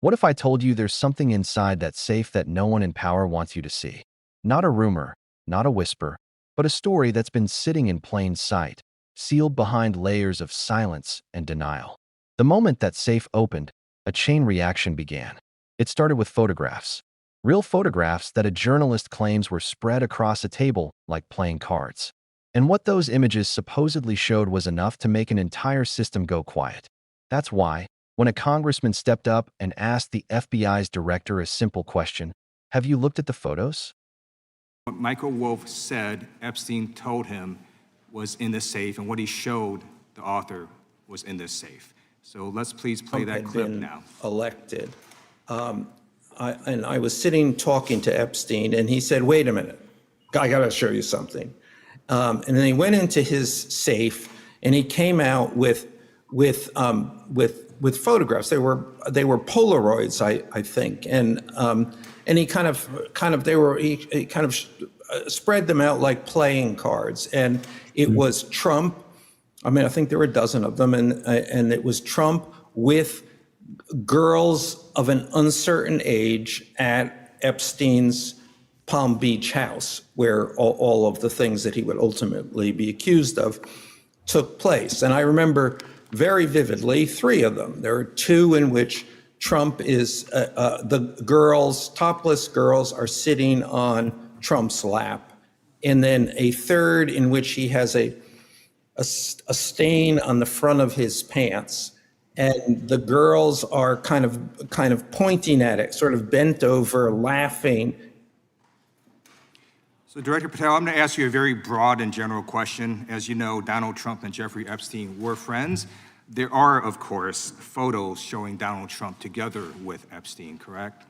What if I told you there's something inside that safe that no one in power wants you to see? Not a rumor, not a whisper, but a story that's been sitting in plain sight, sealed behind layers of silence and denial. The moment that safe opened, a chain reaction began. It started with photographs. Real photographs that a journalist claims were spread across a table like playing cards. And what those images supposedly showed was enough to make an entire system go quiet. That's why, when a congressman stepped up and asked the FBI's director a simple question, "Have you looked at the photos?" What Michael Wolff said Epstein told him was in the safe, and what he showed the author was in this safe. So let's please play that clip now. Elected. I was sitting talking to Epstein, and he said, "Wait a minute, I got to show you something." And then he went into his safe, and he came out with photographs. They were Polaroids, I think, and he kind of spread them out like playing cards, and it was Trump. I mean, I think there were a dozen of them, and it was Trump with girls of an uncertain age at Epstein's Palm Beach house, where all of the things that he would ultimately be accused of took place. And I remember very vividly three of them. There are two in which Trump is, the girls, topless girls, are sitting on Trump's lap. And then a third in which he has a stain on the front of his pants. And the girls are kind of pointing at it, sort of bent over, laughing. So Director Patel, I'm going to ask you a very broad and general question. As you know, Donald Trump and Jeffrey Epstein were friends. There are, of course, photos showing Donald Trump together with Epstein, correct?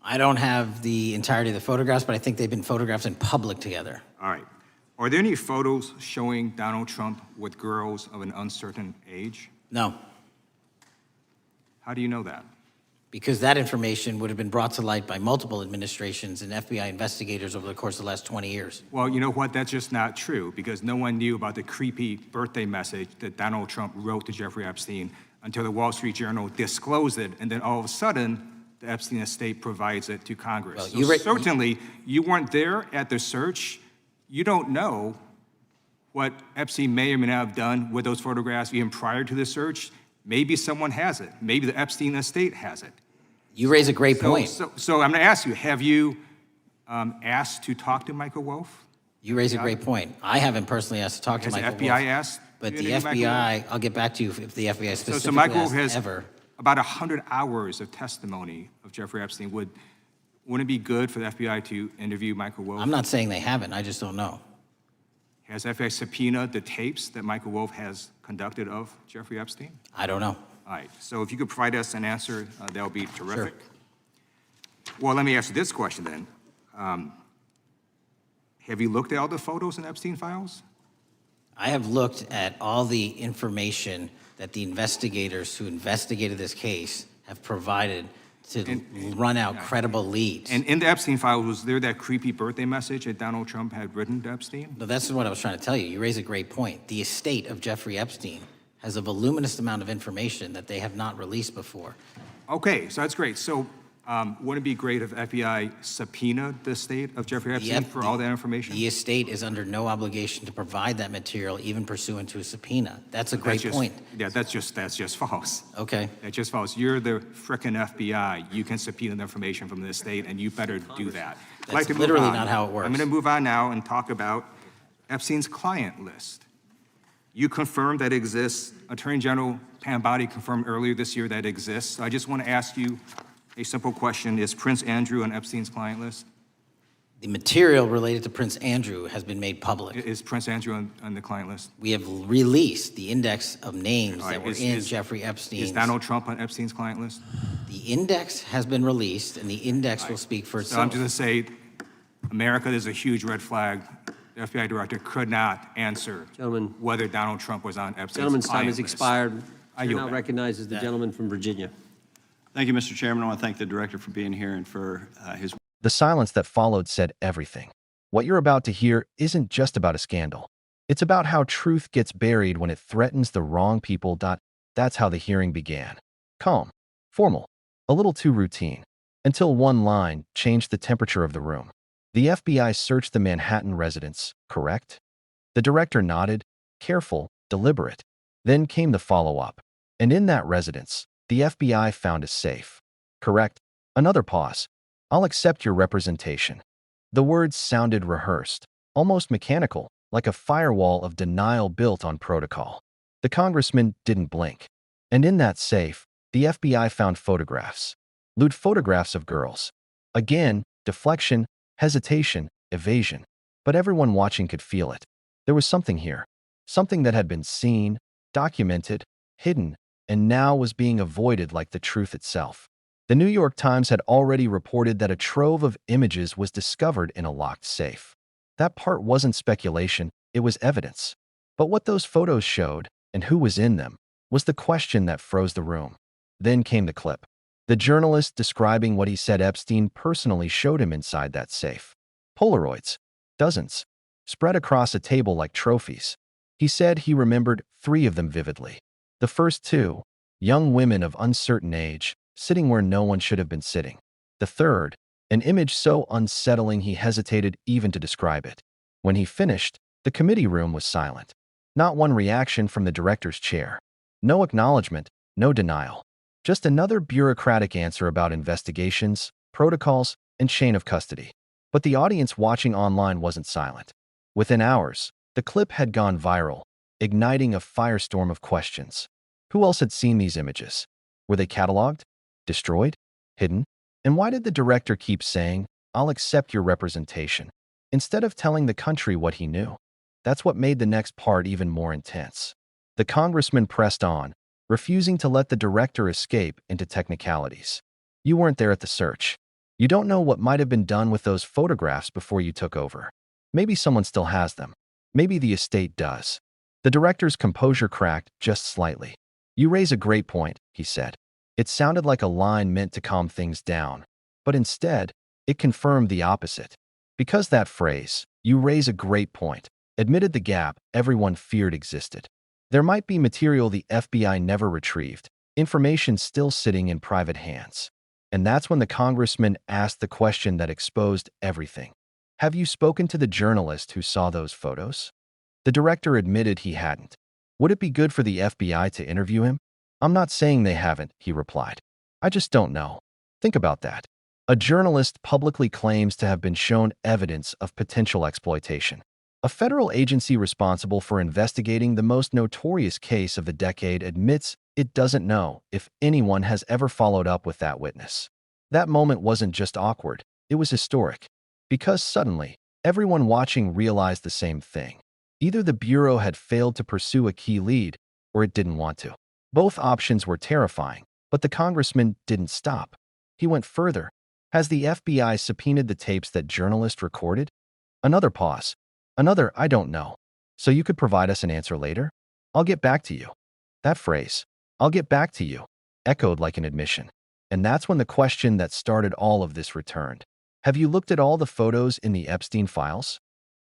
I don't have the entirety of the photographs, but I think they've been photographed in public together. All right. Are there any photos showing Donald Trump with girls of an uncertain age? No, How do you know that? because that information would have been brought to light by multiple administrations and FBI investigators over the course of the last 20 years. Well, you know what? That's just not true, because no one knew about the creepy birthday message that Donald Trump wrote to Jeffrey Epstein until the Wall Street Journal disclosed it, and then all of a sudden, the Epstein estate provides it to Congress. Well, so certainly, you weren't there at the search. You don't know what Epstein may or may not have done with those photographs even prior to the search. Maybe someone has it. Maybe the Epstein estate has it. You raise a great point. So I'm going to ask you, have you asked to talk to Michael Wolff? You raise a great point. I haven't personally asked to talk to Has the Michael FBI Wolff, asked? but to the interview Michael Wolff? FBI, I'll get back to you if the FBI specifically So Michael Wolff has has ever. about 100 hours of testimony of Jeffrey Epstein. Wouldn't it be good for the FBI to interview Michael Wolff? I'm not saying they haven't, I just don't know. Has FBI subpoenaed the tapes that Michael Wolff has conducted of Jeffrey Epstein? I don't know. All right, so if you could provide us an answer, that would be terrific. Well, let me ask you this question then. Have you looked at all the photos in Epstein files? I have looked at all the information that the investigators who investigated this case have provided to run out credible leads. And in the Epstein files, was there that creepy birthday message that Donald Trump had written to Epstein? No, that's what I was trying to tell you. You raise a great point. The estate of Jeffrey Epstein has a voluminous amount of information that they have not released before. Okay, so that's great. So wouldn't it be great if FBI subpoenaed the estate of Jeffrey Epstein for all that information? The estate is under no obligation to provide that material, even pursuant to a subpoena. That's a great point. Yeah, that's just false. Okay. That's just false. You're the frickin' FBI. You can subpoena the information from the estate, and you better do that. That's literally not how it works. I'm going to move on now and talk about Epstein's client list. You confirmed that it exists. Attorney General Pam Bondi confirmed earlier this year that it exists. So I just want to ask you a simple question. Is Prince Andrew on Epstein's client list? The material related to Prince Andrew has been made public. Is Prince Andrew on the client list? We have released the index of names All right, that were in Jeffrey Epstein's. Is Donald Trump on Epstein's client list? The index has been released, and the index will speak for So itself. I'm just going to say, America, there's a huge red flag. The FBI director could not answer whether Donald Trump was on Epstein's Gentleman's time client has list. expired. I Chair yield now back. recognizes the gentleman from Virginia. Thank you, Mr. Chairman. I want to thank the director for being here and for his. The silence that followed said everything. What you're about to hear isn't just about a scandal. It's about how truth gets buried when it threatens the wrong people. That's how the hearing began. Calm, Formal. A little too routine. Until one line changed the temperature of the room. The FBI searched the Manhattan residence, correct? The director nodded, careful, deliberate. Then came the follow-up. And in that residence, the FBI found a safe. Correct. Another pause. I'll accept your representation. The words sounded rehearsed, almost mechanical, like a firewall of denial built on protocol. The congressman didn't blink. And in that safe, the FBI found photographs. Lewd photographs of girls. Again, deflection, hesitation, evasion. But everyone watching could feel it. There was something here. Something that had been seen, documented, hidden, and now was being avoided like the truth itself. The New York Times had already reported that a trove of images was discovered in a locked safe. That part wasn't speculation, it was evidence. But what those photos showed, and who was in them, was the question that froze the room. Then came the clip. The journalist describing what he said Epstein personally showed him inside that safe. Polaroids. Dozens. Spread across a table like trophies. He said he remembered 3 of them vividly. The first 2, young women of uncertain age, sitting where no one should have been sitting. The third, an image so unsettling he hesitated even to describe it. When he finished, the committee room was silent. Not one reaction from the director's chair. No acknowledgement, no denial. Just another bureaucratic answer about investigations, protocols, and chain of custody. But the audience watching online wasn't silent. Within hours, the clip had gone viral, igniting a firestorm of questions. Who else had seen these images? Were they cataloged? Destroyed? Hidden? And why did the director keep saying, "I'll accept your representation," instead of telling the country what he knew? That's what made the next part even more intense. The congressman pressed on, refusing to let the director escape into technicalities. You weren't there at the search. You don't know what might have been done with those photographs before you took over. Maybe someone still has them. Maybe the estate does. The director's composure cracked just slightly. You raise a great point, he said. It sounded like a line meant to calm things down, but instead, it confirmed the opposite. Because that phrase, "you raise a great point," admitted the gap everyone feared existed. There might be material the FBI never retrieved, information still sitting in private hands. And that's when the congressman asked the question that exposed everything. Have you spoken to the journalist who saw those photos? The director admitted he hadn't. Would it be good for the FBI to interview him? I'm not saying they haven't, he replied. I just don't know. Think about that. A journalist publicly claims to have been shown evidence of potential exploitation. A federal agency responsible for investigating the most notorious case of the decade admits it doesn't know if anyone has ever followed up with that witness. That moment wasn't just awkward, it was historic. Because suddenly, everyone watching realized the same thing. Either the Bureau had failed to pursue a key lead, or it didn't want to. Both options were terrifying, but the congressman didn't stop. He went further. Has the FBI subpoenaed the tapes that journalists recorded? Another pause. Another, I don't know. So you could provide us an answer later? I'll get back to you. That phrase, "I'll get back to you," echoed like an admission. And that's when the question that started all of this returned. Have you looked at all the photos in the Epstein files?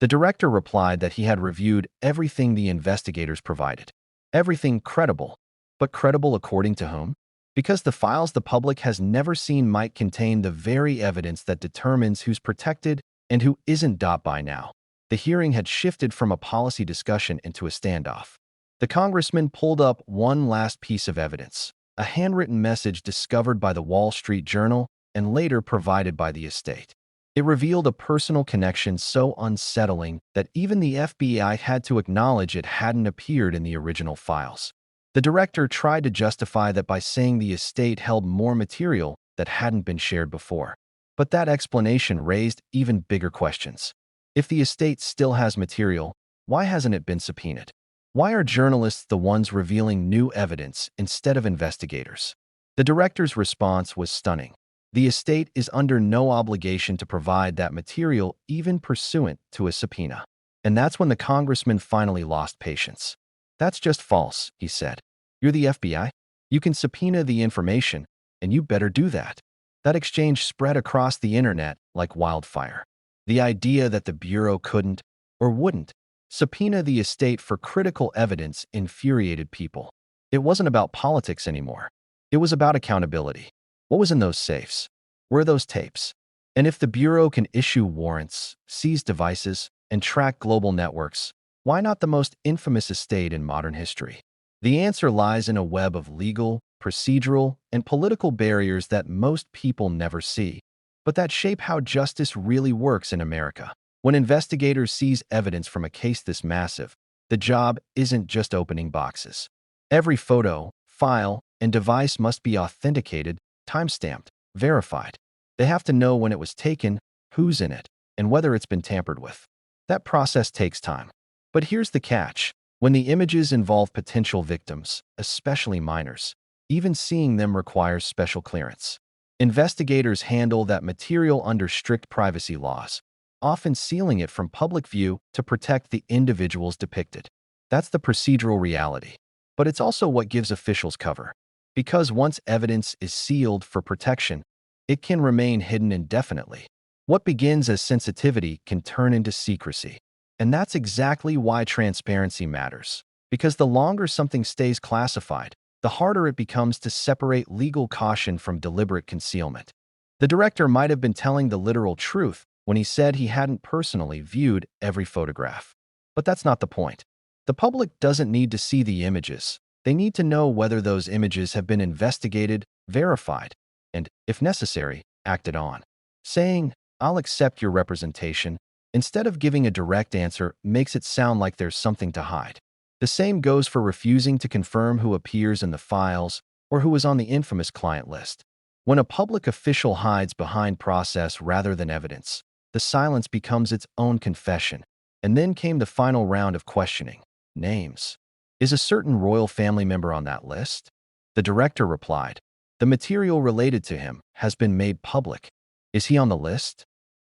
The director replied that he had reviewed everything the investigators provided. Everything credible. But credible according to whom? Because the files the public has never seen might contain the very evidence that determines who's protected and who isn't. By now, the hearing had shifted from a policy discussion into a standoff. The congressman pulled up one last piece of evidence, a handwritten message discovered by the Wall Street Journal and later provided by the estate. It revealed a personal connection so unsettling that even the FBI had to acknowledge it hadn't appeared in the original files. The director tried to justify that by saying the estate held more material that hadn't been shared before. But that explanation raised even bigger questions. If the estate still has material, why hasn't it been subpoenaed? Why are journalists the ones revealing new evidence instead of investigators? The director's response was stunning. The estate is under no obligation to provide that material even pursuant to a subpoena. And that's when the congressman finally lost patience. That's just false, he said. You're the FBI. You can subpoena the information, and you better do that. That exchange spread across the internet like wildfire. The idea that the Bureau couldn't, or wouldn't, subpoena the estate for critical evidence infuriated people. It wasn't about politics anymore. It was about accountability. What was in those safes? Where are those tapes? And if the Bureau can issue warrants, seize devices, and track global networks, why not the most infamous estate in modern history? The answer lies in a web of legal, procedural, and political barriers that most people never see, but that shape how justice really works in America. When investigators seize evidence from a case this massive, the job isn't just opening boxes. Every photo, file, and device must be authenticated, time-stamped, verified. They have to know when it was taken, who's in it, and whether it's been tampered with. That process takes time. But here's the catch. When the images involve potential victims, especially minors, even seeing them requires special clearance. Investigators handle that material under strict privacy laws, often sealing it from public view to protect the individuals depicted. That's the procedural reality. But it's also what gives officials cover. Because once evidence is sealed for protection, it can remain hidden indefinitely. What begins as sensitivity can turn into secrecy. And that's exactly why transparency matters. Because the longer something stays classified, the harder it becomes to separate legal caution from deliberate concealment. The director might have been telling the literal truth when he said he hadn't personally viewed every photograph. But that's not the point. The public doesn't need to see the images. They need to know whether those images have been investigated, verified, and, if necessary, acted on. Saying, "I'll accept your representation," instead of giving a direct answer makes it sound like there's something to hide. The same goes for refusing to confirm who appears in the files or who is on the infamous client list. When a public official hides behind process rather than evidence, the silence becomes its own confession. And then came the final round of questioning. Names. Is a certain royal family member on that list? The director replied, "The material related to him has been made public. Is he on the list?"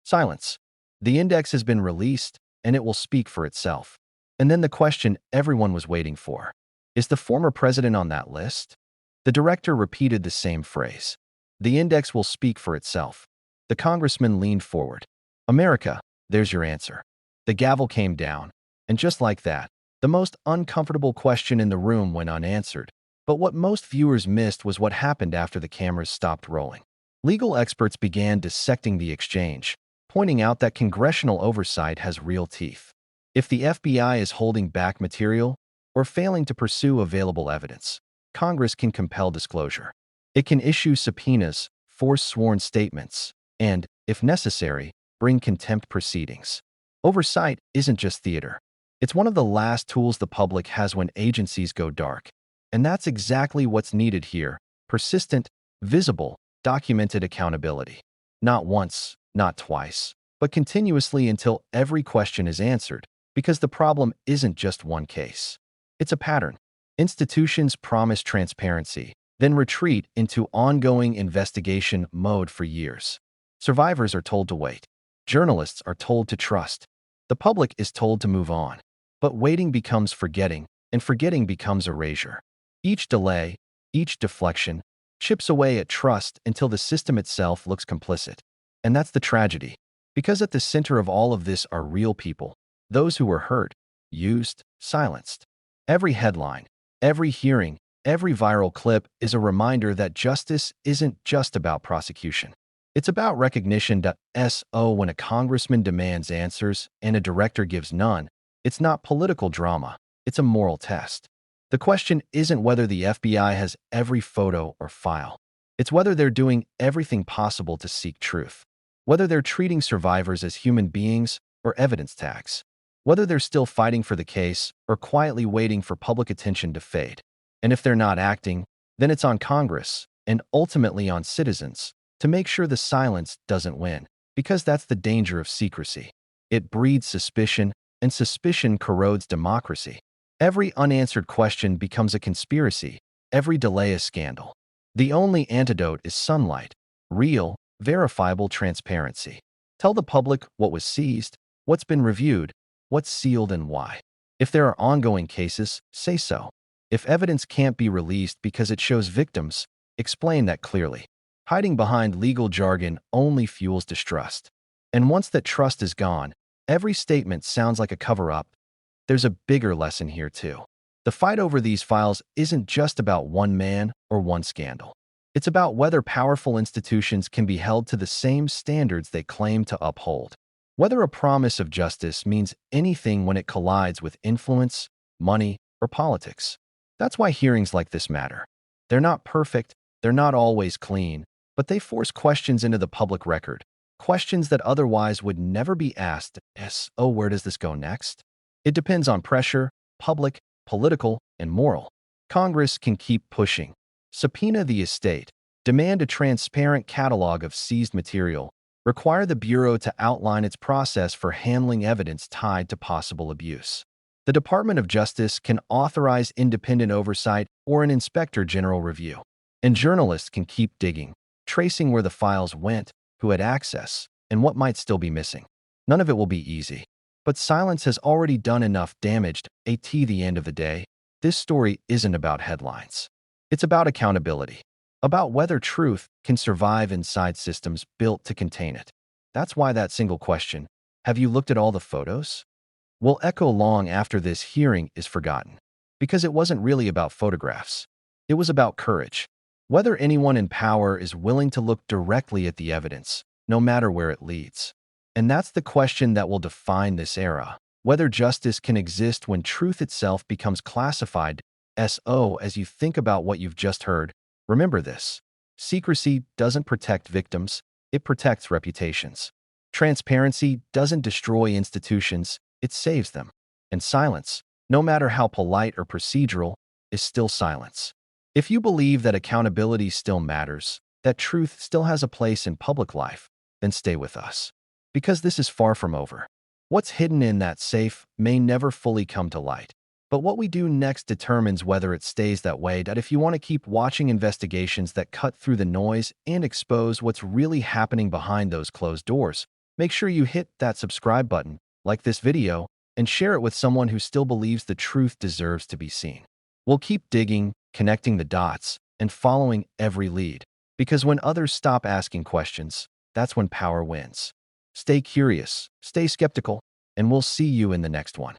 Silence. The index has been released, and it will speak for itself. And then the question everyone was waiting for. Is the former president on that list? The director repeated the same phrase. The index will speak for itself. The congressman leaned forward. "America, there's your answer." The gavel came down, and just like that, the most uncomfortable question in the room went unanswered. But what most viewers missed was what happened after the cameras stopped rolling. Legal experts began dissecting the exchange, pointing out that congressional oversight has real teeth. If the FBI is holding back material or failing to pursue available evidence, Congress can compel disclosure. It can issue subpoenas, force sworn statements, and, if necessary, bring contempt proceedings. Oversight isn't just theater. It's one of the last tools the public has when agencies go dark. And that's exactly what's needed here: persistent, visible, documented accountability. Not once, not twice, but continuously until every question is answered, because the problem isn't just one case. It's a pattern. Institutions promise transparency, then retreat into ongoing investigation mode for years. Survivors are told to wait. Journalists are told to trust. The public is told to move on. But waiting becomes forgetting, and forgetting becomes erasure. Each delay, each deflection, chips away at trust until the system itself looks complicit. And that's the tragedy. Because at the center of all of this are real people, those who were hurt, used, silenced. Every headline, every hearing, every viral clip is a reminder that justice isn't just about prosecution. It's about recognition. So when a congressman demands answers and a director gives none, it's not political drama, it's a moral test. The question isn't whether the FBI has every photo or file. It's whether they're doing everything possible to seek truth. Whether they're treating survivors as human beings or evidence tags. Whether they're still fighting for the case or quietly waiting for public attention to fade. And if they're not acting, then it's on Congress, and ultimately on citizens, to make sure the silence doesn't win, because that's the danger of secrecy. It breeds suspicion, and suspicion corrodes democracy. Every unanswered question becomes a conspiracy, every delay a scandal. The only antidote is sunlight, real, verifiable transparency. Tell the public what was seized, what's been reviewed, what's sealed, and why. If there are ongoing cases, say so. If evidence can't be released because it shows victims, explain that clearly. Hiding behind legal jargon only fuels distrust. And once that trust is gone, every statement sounds like a cover-up. There's a bigger lesson here too. The fight over these files isn't just about one man or one scandal. It's about whether powerful institutions can be held to the same standards they claim to uphold. Whether a promise of justice means anything when it collides with influence, money, or politics. That's why hearings like this matter. They're not perfect, they're not always clean, but they force questions into the public record, questions that otherwise would never be asked. Oh, where does this go next? It depends on pressure, public, political, and moral. Congress can keep pushing. Subpoena the estate, demand a transparent catalog of seized material, require the Bureau to outline its process for handling evidence tied to possible abuse. The Department of Justice can authorize independent oversight or an inspector general review. And journalists can keep digging, tracing where the files went, who had access, and what might still be missing. None of it will be easy. But silence has already done enough damage. At the end of the day, this story isn't about headlines. It's about accountability, about whether truth can survive inside systems built to contain it. That's why that single question, have you looked at all the photos, will echo long after this hearing is forgotten. Because it wasn't really about photographs. It was about courage. Whether anyone in power is willing to look directly at the evidence, no matter where it leads. And that's the question that will define this era. Whether justice can exist when truth itself becomes classified. As you think about what you've just heard, remember this. Secrecy doesn't protect victims, it protects reputations. Transparency doesn't destroy institutions, it saves them. And silence, no matter how polite or procedural, is still silence. If you believe that accountability still matters, that truth still has a place in public life, then stay with us. Because this is far from over. What's hidden in that safe may never fully come to light. But what we do next determines whether it stays that way. That if you want to keep watching investigations that cut through the noise and expose what's really happening behind those closed doors, make sure you hit that subscribe button, like this video, and share it with someone who still believes the truth deserves to be seen. We'll keep digging, connecting the dots, and following every lead. Because when others stop asking questions, that's when power wins. Stay curious, stay skeptical, and we'll see you in the next one.